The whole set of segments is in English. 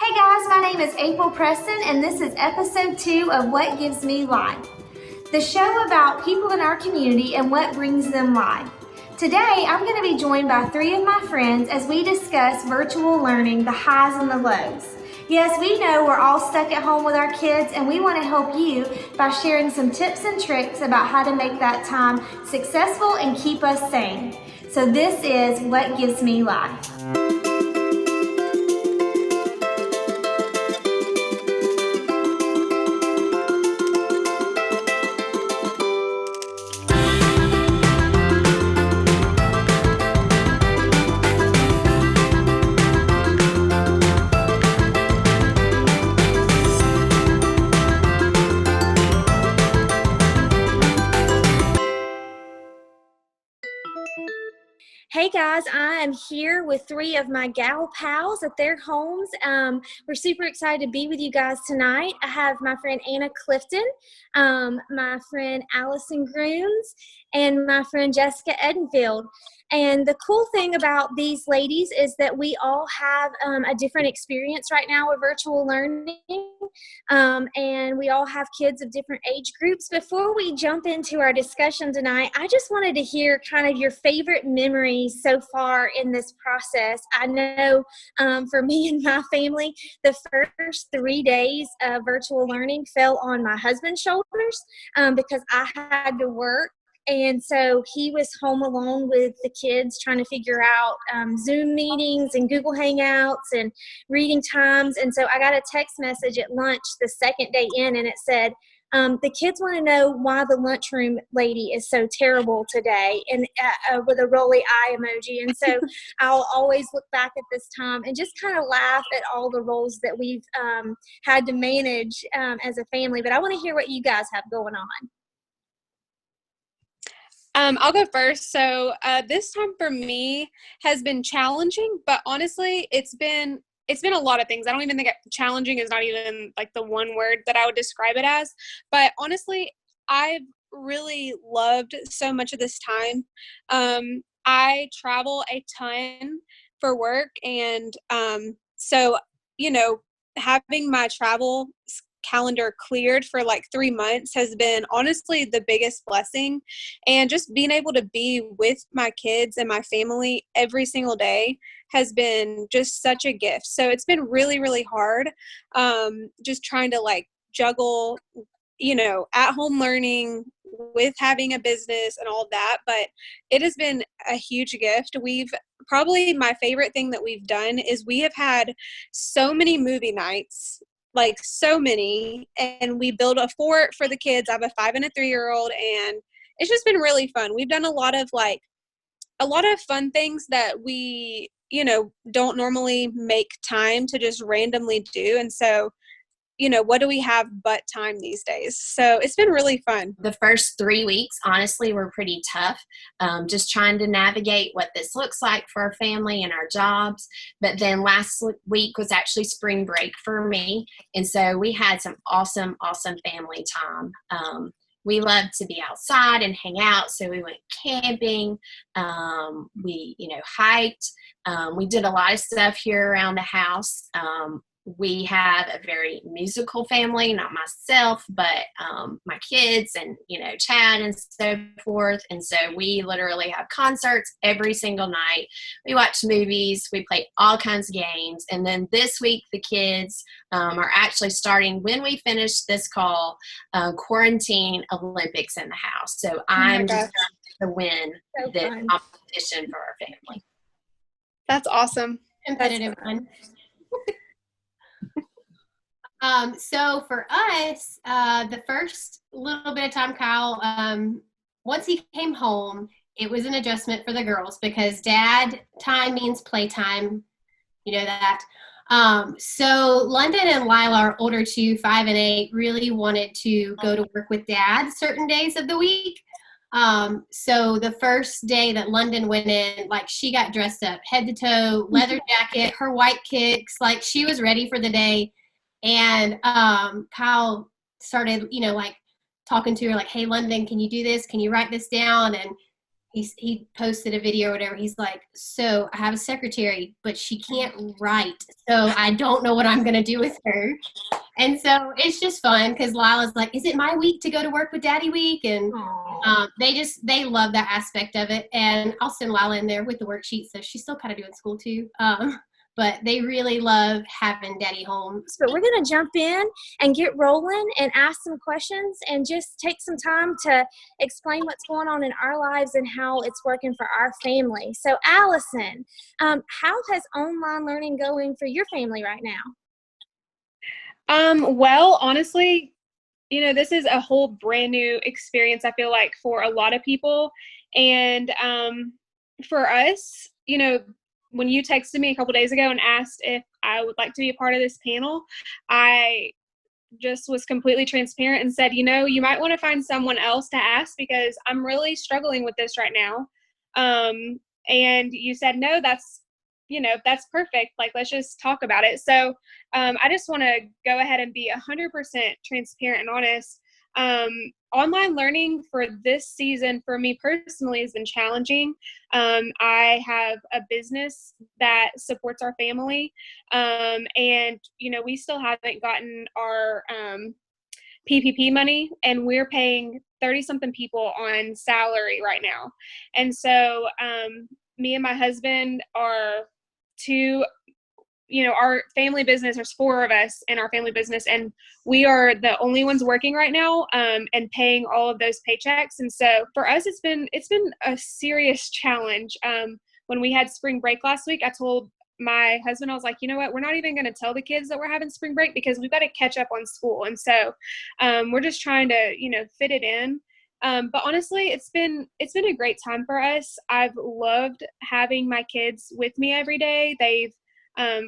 Hey guys, my name is April Preston, and this is episode 2 of What Gives Me Life, the show about people in our community and what brings them life. Today, I'm going to be joined by 3 of my friends as we discuss virtual learning, the highs and the lows. Yes, we know we're all stuck at home with our kids, and we want to help you by sharing some tips and tricks about how to make that time successful and keep us sane. So this is What Gives Me Life. Hey guys, I am here with 3 of my gal pals at their homes. We're super excited to be with you guys tonight. I have my friend Anna Clifton, my friend Alison Grooms, and my friend Jessica Edenfield. And the cool thing about these ladies is that we all have a different experience right now with virtual learning, and we all have kids of different age groups. Before we jump into our discussion tonight, I just wanted to hear kind of your favorite memories so far in this process. I know for me and my family, the first 3 days of virtual learning fell on my husband's shoulders because I had to work. And so he was home alone with the kids trying to figure out Zoom meetings and Google Hangouts and reading times. And so I got a text message at lunch the second day in, and it said, the kids want to know why the lunchroom lady is so terrible today, and with a rolly eye emoji. And so I'll always look back at this time and just kind of laugh at all the roles that we've had to manage as a family. But I want to hear what you guys have going on. I'll go first. So this time for me has been challenging, but honestly, it's been a lot of things. I don't even think challenging is not even like the one word that I would describe it as. But honestly, I've really loved so much of this time. I travel a ton for work, and so having my travel calendar cleared for like 3 months has been honestly the biggest blessing. And just being able to be with my kids and my family every single day has been just such a gift. So it's been really, really hard just trying to like juggle at home learning with having a business and all of that. But it has been a huge gift. Probably my favorite thing that we've done is we have had so many movie nights, like so many, and we build a fort for the kids. I have a 5 and a 3-year-old, and it's just been really fun. We've done a lot of fun things that we, don't normally make time to just randomly do. And so, what do we have but time these days? So it's been really fun. The first 3 weeks, honestly, were pretty tough, just trying to navigate what this looks like for our family and our jobs. But then last week was actually spring break for me. And so we had some awesome, awesome family time. We love to be outside and hang out. So we went camping. We, hiked. We did a lot of stuff here around the house. We have a very musical family, not myself, but my kids and, Chad and so forth. And so we literally have concerts every single night. We watch movies. We play all kinds of games. And then this week, the kids are actually starting, when we finish this call, quarantine Olympics in the house. So I'm just trying to win this competition for our family. That's awesome. Competitive fun. So for us, the first little bit of time, Kyle, once he came home, it was an adjustment for the girls because dad time means playtime. You know that. So London and Lila, our older 2, 5 and 8, really wanted to go to work with dad certain days of the week. So the first day that London went in, like she got dressed up head to toe, leather jacket, her white kicks, like she was ready for the day. And Kyle started, like talking to her like, hey, London, can you do this? Can you write this down? And he posted a video or whatever. He's like, so I have a secretary, but she can't write. So I don't know what I'm going to do with her. And so it's just fun because Lila's like, is it my week to go to work with Daddy Week? And they love that aspect of it. And I'll send Lila in there with the worksheet. So she's still kind of doing school too. But they really love having Daddy home. But we're going to jump in and get rolling and ask some questions and just take some time to explain what's going on in our lives and how it's working for our family. So, Allison, how has online learning going for your family right now? Well, honestly, this is a whole brand new experience, I feel like, for a lot of people. And for us, when you texted me a couple days ago and asked if I would like to be a part of this panel, I just was completely transparent and said, you might want to find someone else to ask because I'm really struggling with this right now. And you said, no, that's perfect. Like, let's just talk about it. So I just want to go ahead and be 100% transparent and honest. Online learning for this season for me personally has been challenging. I have a business that supports our family, and we still haven't gotten our PPP money, and we're paying 30-something people on salary right now. And so me and my husband are our family business, there's 4 of us in our family business, and we are the only ones working right now, and paying all of those paychecks. And so for us, it's been a serious challenge. When we had spring break last week, I told my husband, I was like, you know what, we're not even going to tell the kids that we're having spring break because we've got to catch up on school. And so we're just trying to, fit it in. But honestly, it's been a great time for us. I've loved having my kids with me every day. They've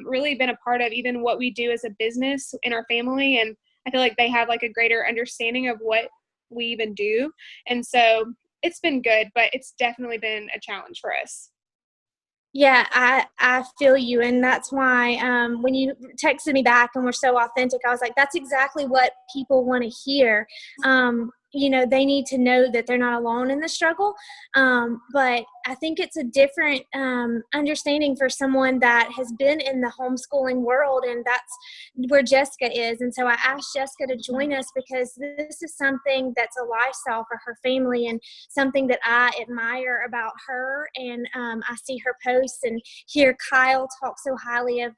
really been a part of even what we do as a business in our family. And I feel like they have like a greater understanding of what we even do. And so it's been good, but it's definitely been a challenge for us. Yeah, I feel you. And that's why when you texted me back and were so authentic, I was like, that's exactly what people want to hear. They need to know that they're not alone in the struggle. But I think it's a different understanding for someone that has been in the homeschooling world, and that's where Jessica is. And so I asked Jessica to join us because this is something that's a lifestyle for her family and something that I admire about her. And I see her posts and hear Kyle talk so highly of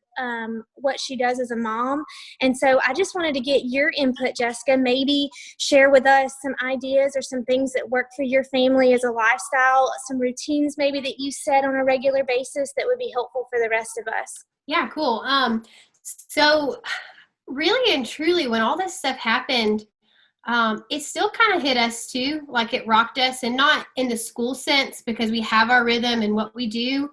what she does as a mom. And so I just wanted to get your input, Jessica. Maybe share with us some ideas or some things that work for your family as a lifestyle, some routines maybe that you set on a regular basis that would be helpful for the rest of us. Yeah, cool. So really and truly, when all this stuff happened, it still kind of hit us too, like it rocked us, and not in the school sense because we have our rhythm and what we do.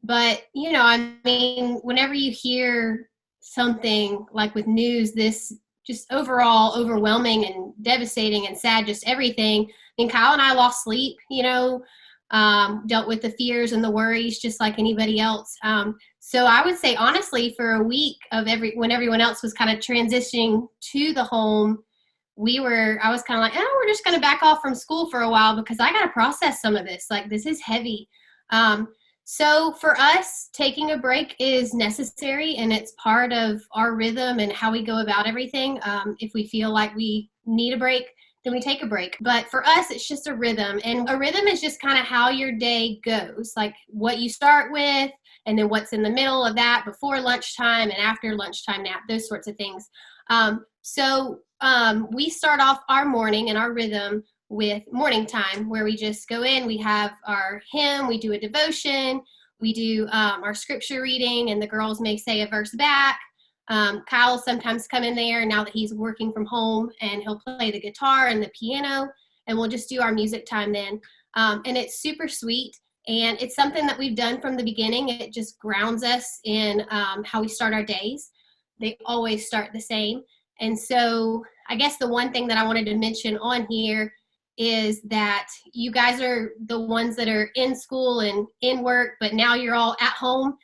But, whenever you hear something like with news, this just overall overwhelming and devastating and sad, just everything. Kyle and I lost sleep, dealt with the fears and the worries just like anybody else. So I would say, honestly, for a week when everyone else was kind of transitioning to the home, I was kind of like, we're just going to back off from school for a while because I got to process some of this. Like, this is heavy. So for us, taking a break is necessary, and it's part of our rhythm and how we go about everything. If we feel like we need a break, then we take a break. But for us, it's just a rhythm. And a rhythm is just kind of how your day goes, like what you start with, and then what's in the middle of that, before lunchtime and after lunchtime nap, those sorts of things. So we start off our morning and our rhythm with morning time, where we just go in, we have our hymn, we do a devotion, we do our scripture reading, and the girls may say a verse back. Kyle will sometimes come in there now that he's working from home, and he'll play the guitar and the piano, and we'll just do our music time then. And it's super sweet, and it's something that we've done from the beginning. It just grounds us in how we start our days. They always start the same. And so I guess the one thing that I wanted to mention on here is that you guys are the ones that are in school and in work, but now you're all at home.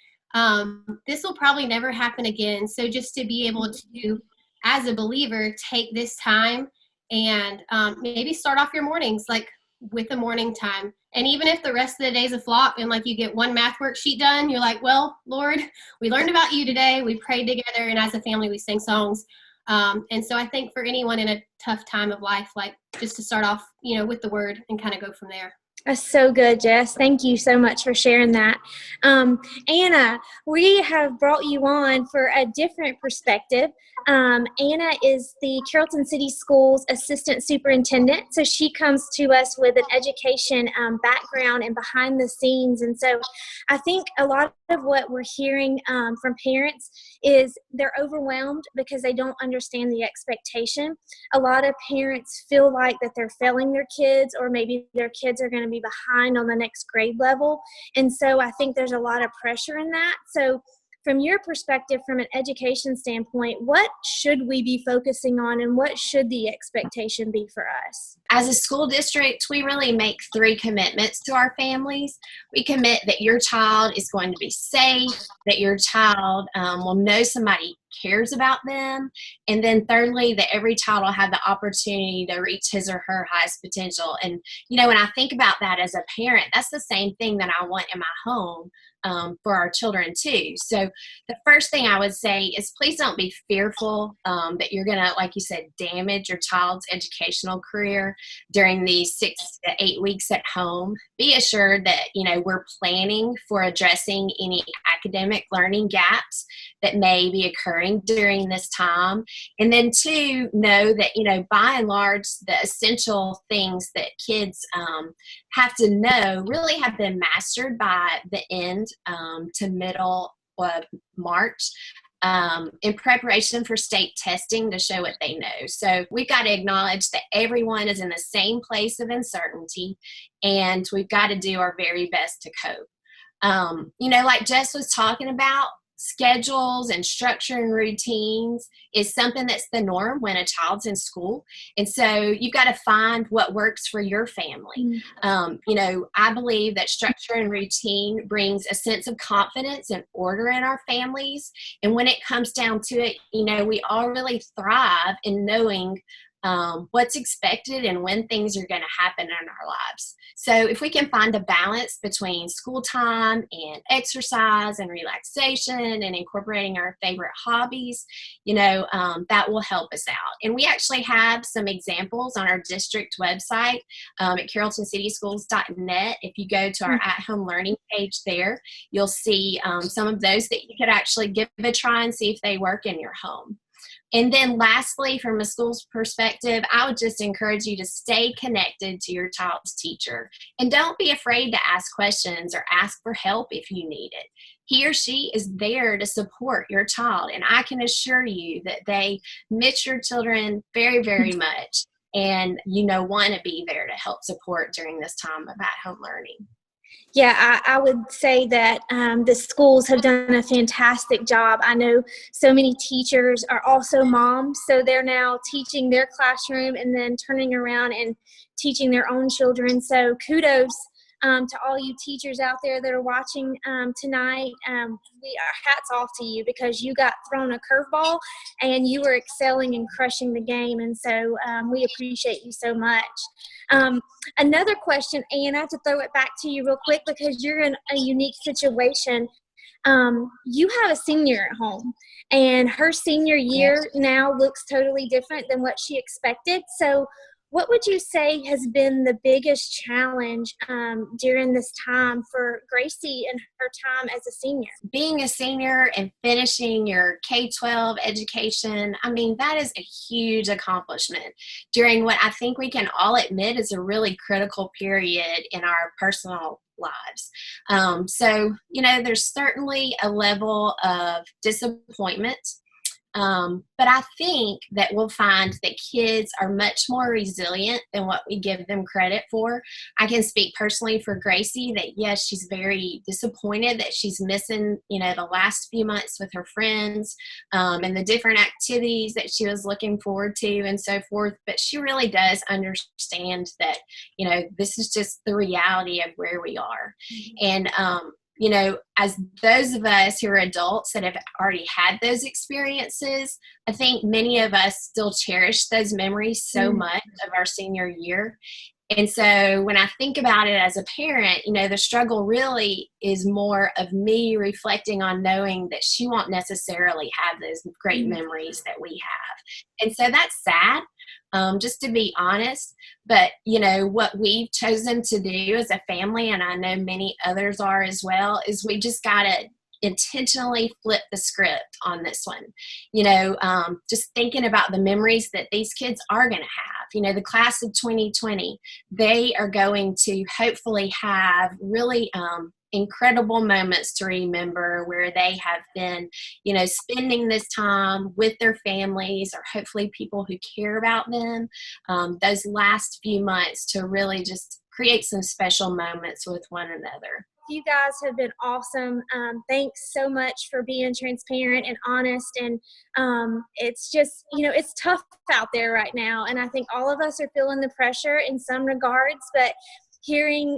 This will probably never happen again. So just to be able to, as a believer, take this time and maybe start off your mornings like with a morning time And even if the rest of the day's a flop and like you get one math worksheet done, you're like, well, Lord, we learned about you today. We prayed together, and as a family, we sang songs. And so I think for anyone in a tough time of life, like just to start off, with the word and kind of go from there. That's so good, Jess. Thank you so much for sharing that. Anna, we have brought you on for a different perspective. Anna is the Carrollton City Schools Assistant Superintendent, so she comes to us with an education background and behind the scenes. And so I think a lot of what we're hearing from parents is they're overwhelmed because they don't understand the expectation. A lot of parents feel like that they're failing their kids, or maybe their kids are going to be behind on the next grade level. And so I think there's a lot of pressure in that. So from your perspective, from an education standpoint, what should we be focusing on, and what should the expectation be for us? As a school district, we really make 3 commitments to our families. We commit that your child is going to be safe, that your child will know somebody cares about them, and then thirdly, that every child will have the opportunity to reach his or her highest potential. And, when I think about that as a parent, that's the same thing that I want in my home for our children too. So the first thing I would say is please don't be fearful that you're going to, like you said, damage your child's educational career during these 6 to 8 weeks at home. Be assured that, we're planning for addressing any academic learning gaps that may be occurring during this time. And then 2, know that, by and large, the essential things that kids have to know really have been mastered by the end to middle of March in preparation for state testing to show what they know. So we've got to acknowledge that everyone is in the same place of uncertainty, and we've got to do our very best to cope. Like Jess was talking about, schedules and structure and routines is something that's the norm when a child's in school. And so you've got to find what works for your family. I believe that structure and routine brings a sense of confidence and order in our families. And when it comes down to it, we all really thrive in knowing what's expected and when things are going to happen in our lives. So if we can find a balance between school time and exercise and relaxation and incorporating our favorite hobbies, that will help us out. And we actually have some examples on our district website at carrolltoncityschools.net. If you go to our at-home learning page there, you'll see some of those that you could actually give a try and see if they work in your home. And then lastly, from a school's perspective, I would just encourage you to stay connected to your child's teacher. And don't be afraid to ask questions or ask for help if you need it. He or she is there to support your child. And I can assure you that they miss your children very, very much. And, want to be there to help support during this time of at-home learning. Yeah, I would say that the schools have done a fantastic job. I know so many teachers are also moms, so they're now teaching their classroom and then turning around and teaching their own children. So kudos to all you teachers out there that are watching tonight. Hats off to you, because you got thrown a curveball and you were excelling and crushing the game. And so we appreciate you so much. Another question, Anna, to throw it back to you real quick, because you're in a unique situation. You have a senior at home, and her senior year now looks totally different than what she expected. So what would you say has been the biggest challenge during this time for Gracie and her time as a senior? Being a senior and finishing your K-12 education, that is a huge accomplishment during what I think we can all admit is a really critical period in our personal lives. So, there's certainly a level of disappointment. But I think that we'll find that kids are much more resilient than what we give them credit for. I can speak personally for Gracie that, yes, she's very disappointed that she's missing, the last few months with her friends and the different activities that she was looking forward to and so forth. But she really does understand that, this is just the reality of where we are. And, as those of us who are adults that have already had those experiences, I think many of us still cherish those memories so much of our senior year. And so when I think about it as a parent, the struggle really is more of me reflecting on knowing that she won't necessarily have those great memories that we have. And so that's sad, just to be honest. But, what we've chosen to do as a family, and I know many others are as well, is we just got to intentionally flip the script on this one. Just thinking about the memories that these kids are going to have. The class of 2020, they are going to hopefully have really incredible moments to remember where they have been, spending this time with their families or hopefully people who care about them, those last few months to really just create some special moments with one another. You guys have been awesome. Thanks so much for being transparent and honest. And it's just, it's tough out there right now. And I think all of us are feeling the pressure in some regards, but hearing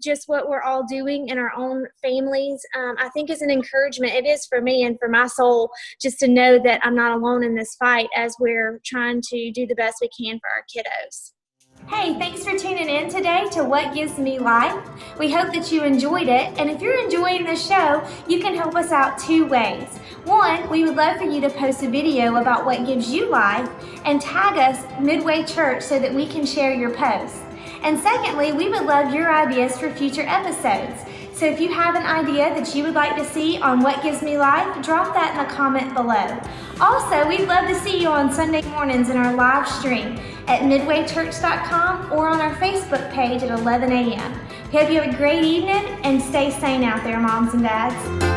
just what we're all doing in our own families, I think is an encouragement. It is for me and for my soul, just to know that I'm not alone in this fight as we're trying to do the best we can for our kiddos. Hey, thanks for tuning in today to What Gives Me Life. We hope that you enjoyed it. And if you're enjoying the show, you can help us out 2 ways. One, we would love for you to post a video about what gives you life and tag us Midway Church so that we can share your posts. And secondly, we would love your ideas for future episodes. So if you have an idea that you would like to see on What Gives Me Life, drop that in the comment below. Also, we'd love to see you on Sunday mornings in our live stream at midwaychurch.com or on our Facebook page at 11 a.m. Hope you have a great evening and stay sane out there, moms and dads.